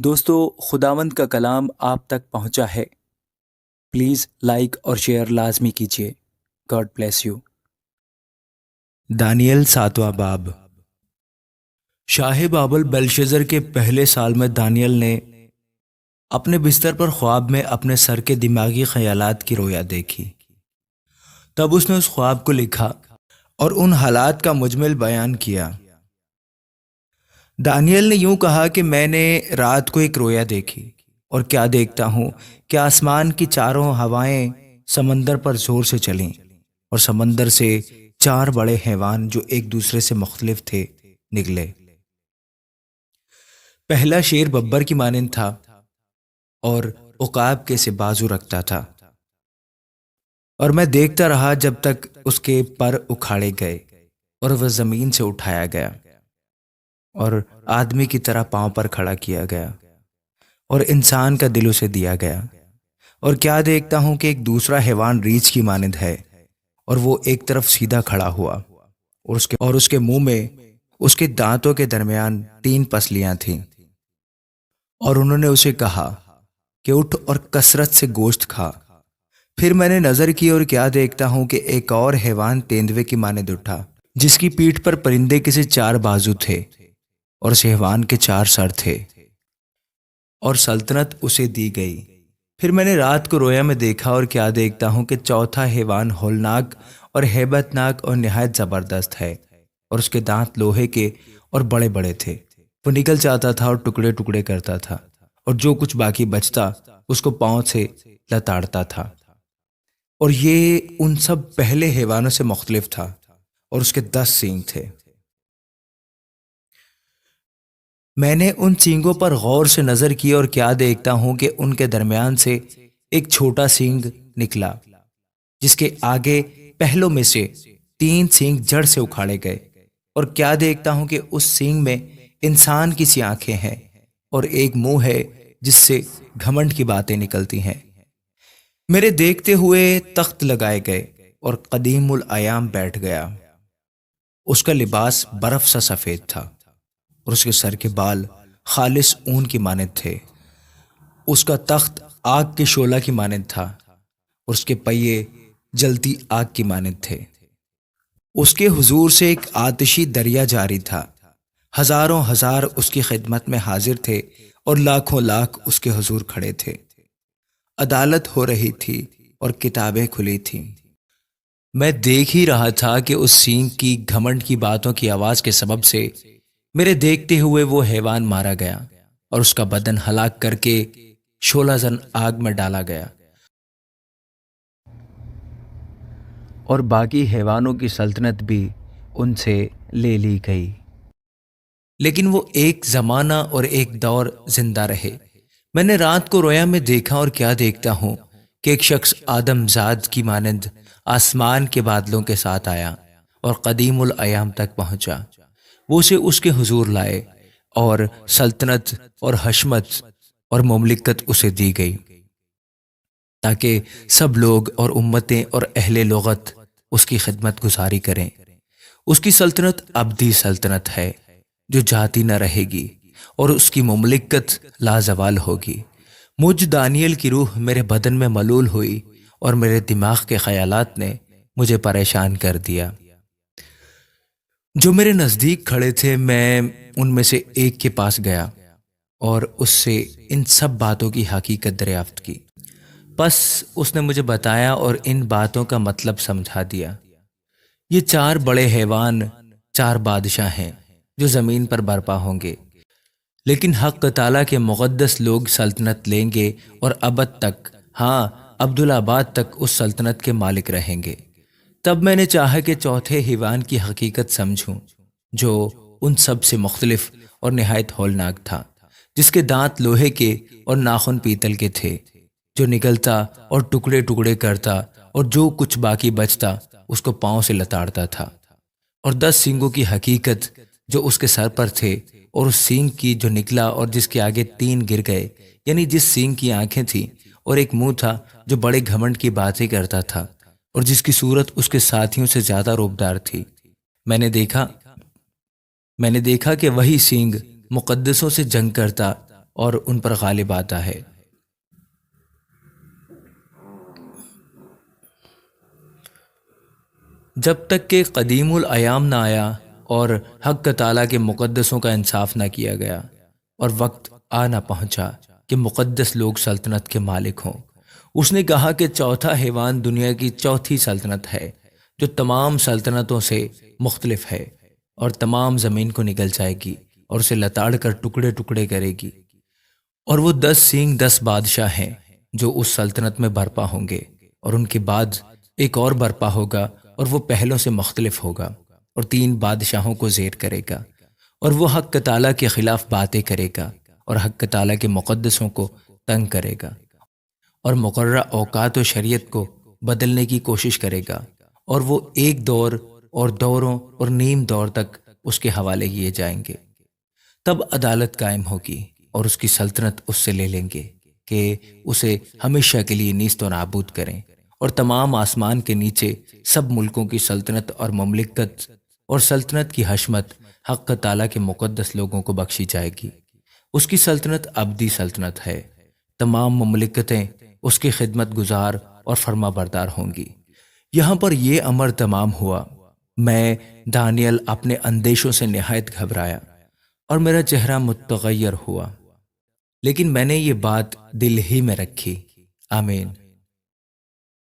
دوستو، خداوند کا کلام آپ تک پہنچا ہے۔ پلیز لائک اور شیئر لازمی کیجیے۔ God bless you. دانیل 7واں باب۔ شاہ بابل بلشزر کے پہلے سال میں دانیل نے اپنے بستر پر خواب میں اپنے سر کے دماغی خیالات کی رویا دیکھی۔ تب اس نے اس خواب کو لکھا اور ان حالات کا مجمل بیان کیا۔ دانیل نے یوں کہا کہ میں نے رات کو ایک رویا دیکھی اور کیا دیکھتا ہوں کہ آسمان کی چاروں ہوائیں سمندر پر زور سے چلیں اور سمندر سے 4 بڑے حیوان جو ایک دوسرے سے مختلف تھے نکلے۔ پہلا شیر ببر کی مانند تھا اور عقاب کے سے بازو رکھتا تھا، اور میں دیکھتا رہا جب تک اس کے پر اکھاڑے گئے اور وہ زمین سے اٹھایا گیا اور آدمی کی طرح پاؤں پر کھڑا کیا گیا اور انسان کا دل اسے دیا گیا۔ اور کیا دیکھتا ہوں کہ ایک دوسرا حیوان ریچھ کی مانند ہے، اور وہ ایک طرف سیدھا کھڑا ہوا اور اس کے منہ میں اس کے دانتوں کے درمیان 3 پسلیاں تھیں، اور انہوں نے اسے کہا کہ اٹھ اور کثرت سے گوشت کھا۔ پھر میں نے نظر کی اور کیا دیکھتا ہوں کہ ایک اور حیوان تیندوے کی مانند اٹھا، جس کی پیٹھ پر پرندے کے سے 4 بازو تھے اور اس حیوان کے 4 سر تھے، اور سلطنت اسے دی گئی۔ پھر میں نے رات کو رویا میں دیکھا اور کیا دیکھتا ہوں کہ چوتھا حیوان ہولناک اور ہیبت ناک اور نہایت زبردست ہے، اور اس کے دانت لوہے کے اور بڑے بڑے تھے۔ وہ نکل جاتا تھا اور ٹکڑے ٹکڑے کرتا تھا، اور جو کچھ باقی بچتا اس کو پاؤں سے لتاڑتا تھا، اور یہ ان سب پہلے حیوانوں سے مختلف تھا، اور اس کے 10 سینگ تھے۔ میں نے ان سینگوں پر غور سے نظر کی اور کیا دیکھتا ہوں کہ ان کے درمیان سے ایک چھوٹا سینگ نکلا، جس کے آگے پہلوں میں سے 3 سینگ جڑ سے اکھاڑے گئے، اور کیا دیکھتا ہوں کہ اس سینگ میں انسان کی سی آنکھیں ہیں اور ایک منہ ہے جس سے گھمنڈ کی باتیں نکلتی ہیں۔ میرے دیکھتے ہوئے تخت لگائے گئے اور قدیم الایام بیٹھ گیا۔ اس کا لباس برف سا سفید تھا اور اس کے سر کے بال خالص اون کی مانند تھے۔ اس کا تخت آگ کے شعلہ کی مانند تھا اور اس کے پہیے جلتی آگ کی مانند تھے۔ اس کے حضور سے ایک آتشی دریا جاری تھا، ہزاروں ہزار اس کی خدمت میں حاضر تھے اور لاکھوں لاکھ اس کے حضور کھڑے تھے۔ عدالت ہو رہی تھی اور کتابیں کھلی تھیں۔ میں دیکھ ہی رہا تھا کہ اس سینگ کی گھمنڈ کی باتوں کی آواز کے سبب سے میرے دیکھتے ہوئے وہ حیوان مارا گیا اور اس کا بدن ہلاک کر کے شعلہ زن آگ میں ڈالا گیا، اور باقی حیوانوں کی سلطنت بھی ان سے لے لی گئی۔ لیکن وہ ایک زمانہ اور ایک دور زندہ رہے۔ میں نے رات کو رویا میں دیکھا اور کیا دیکھتا ہوں کہ ایک شخص آدم زاد کی مانند آسمان کے بادلوں کے ساتھ آیا اور قدیم الایام تک پہنچا۔ وہ اسے اس کے حضور لائے، اور سلطنت اور حشمت اور مملکت اسے دی گئی، تاکہ سب لوگ اور امتیں اور اہل لغت اس کی خدمت گزاری کریں۔ اس کی سلطنت ابدی سلطنت ہے جو جاتی نہ رہے گی، اور اس کی مملکت لازوال ہوگی۔ مجھ دانیل کی روح میرے بدن میں ملول ہوئی، اور میرے دماغ کے خیالات نے مجھے پریشان کر دیا۔ جو میرے نزدیک کھڑے تھے، میں ان میں سے ایک کے پاس گیا اور اس سے ان سب باتوں کی حقیقت دریافت کی۔ پس اس نے مجھے بتایا اور ان باتوں کا مطلب سمجھا دیا۔ یہ 4 بڑے حیوان 4 بادشاہ ہیں جو زمین پر برپا ہوں گے، لیکن حق تعالیٰ کے مقدس لوگ سلطنت لیں گے اور ابد تک، ہاں عبدالآباد تک اس سلطنت کے مالک رہیں گے۔ تب میں نے چاہا کہ چوتھے حیوان کی حقیقت سمجھوں، جو ان سب سے مختلف اور نہایت ہولناک تھا، جس کے دانت لوہے کے اور ناخن پیتل کے تھے، جو نگلتا اور ٹکڑے ٹکڑے کرتا، اور جو کچھ باقی بچتا اس کو پاؤں سے لتاڑتا تھا، اور 10 سینگوں کی حقیقت جو اس کے سر پر تھے، اور اس سینگ کی جو نکلا اور جس کے آگے 3 گر گئے، یعنی جس سینگ کی آنکھیں تھیں اور ایک منہ تھا جو بڑے گھمنڈ کی باتیں کرتا تھا، اور جس کی صورت اس کے ساتھیوں سے زیادہ روبدار تھی۔ میں نے دیکھا کہ وہی سینگ مقدسوں سے جنگ کرتا اور ان پر غالب آتا ہے۔ جب تک کہ قدیم الایام نہ آیا اور حق تعالیٰ کے مقدسوں کا انصاف نہ کیا گیا، اور وقت آ نہ پہنچا کہ مقدس لوگ سلطنت کے مالک ہوں۔ اس نے کہا کہ چوتھا حیوان دنیا کی چوتھی سلطنت ہے، جو تمام سلطنتوں سے مختلف ہے، اور تمام زمین کو نگل جائے گی اور اسے لتاڑ کر ٹکڑے ٹکڑے کرے گی۔ اور وہ 10 سینگ 10 بادشاہ ہیں جو اس سلطنت میں برپا ہوں گے، اور ان کے بعد ایک اور برپا ہوگا، اور وہ پہلوں سے مختلف ہوگا، اور 3 بادشاہوں کو زیر کرے گا، اور وہ حق تعالیٰ کے خلاف باتیں کرے گا، اور حق تعالیٰ کے مقدسوں کو تنگ کرے گا، اور مقررہ اوقات و شریعت کو بدلنے کی کوشش کرے گا، اور وہ ایک دور اور دوروں اور نیم دور تک اس کے حوالے کیے جائیں گے۔ تب عدالت قائم ہوگی، اور اس کی سلطنت اس سے لے لیں گے کہ اسے ہمیشہ کے لیے نیست و نابود کریں، اور تمام آسمان کے نیچے سب ملکوں کی سلطنت اور مملکت اور سلطنت کی حشمت حق تعالیٰ کے مقدس لوگوں کو بخشی جائے گی۔ اس کی سلطنت ابدی سلطنت ہے، تمام مملکتیں اس کی خدمت گزار اور فرما بردار ہوں گی۔ یہاں پر یہ امر تمام ہوا۔ میں دانیل اپنے اندیشوں سے نہایت گھبرایا، اور میرا چہرہ متغیر ہوا، لیکن میں نے یہ بات دل ہی میں رکھی۔ آمین۔